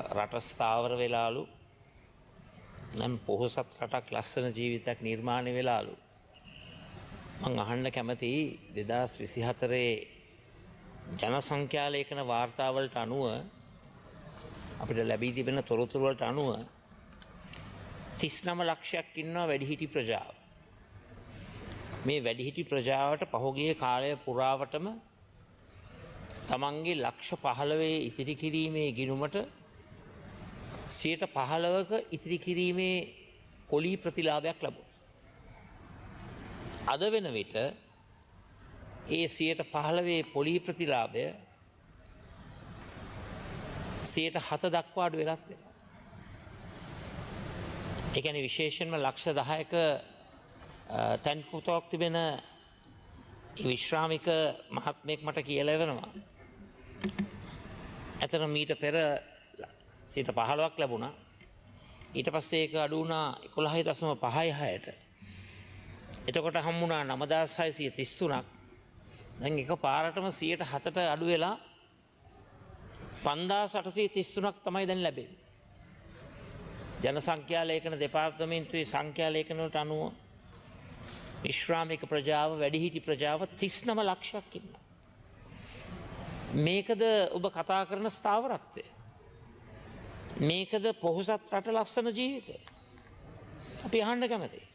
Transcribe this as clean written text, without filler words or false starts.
රට ස්ථාවර වෙලාලු නම් පොහොසත් රටක් ලස්සන ජීවිතයක් නිර්මාණය වෙලාලු මං අහන්න කැමති 2024 ජනසංඛ්‍යාලේඛන වාර්තාවලට අනුව අපිට ලැබී තිබෙන තොරතුරු වලට අනුව 39 ලක්ෂයක් ඉන්නවා වැඩිහිටි ප්‍රජාව. මේ වැඩිහිටි ප්‍රජාවට පහුගිය කාලය පුරාවටම තමන්ගේ ලක්ෂ 15 ඉතිරි කිරීමේ ගිණුමට 15%ක ඉතිරි කිරීමේ පොලී ප්‍රතිලාභයක් ලැබුණා. අද වෙන විට ඒ 15% පොලී ප්‍රතිලාභය 7% දක්වා අඩු වෙලා තියෙනවා. ඒ කියන්නේ විශේෂයෙන්ම ලක්ෂ 10ක තැන්පතුවක් තිබෙන විශ්‍රාමික මහත්මයෙක් මට කියලා වෙනවා. ඇතන මීට පෙර 15%ක් ලැබුණා. ඊට පස්සේ ඒක අඩු වුණා 11.56ට. එතකොට හම්බුණා 9633ක්. දැන් එක පාරටම 107ට අඩු වෙලා 5833ක් තමයි දැන් ලැබෙන්නේ. ජනසංඛ්‍යා ලේඛන දෙපාර්තමේන්තුවේ සංඛ්‍යා ලේඛන වලට අනුව විශ්‍රාමික ප්‍රජාව වැඩිහිටි ප්‍රජාව 39 ලක්ෂයක් ඉන්නවා. මේකද ඔබ කතා කරන ස්ථාවරත්වය? මේකද පොහොසත් රට ලස්සන ජීවිතය? අපි අහන්න කැමතියි.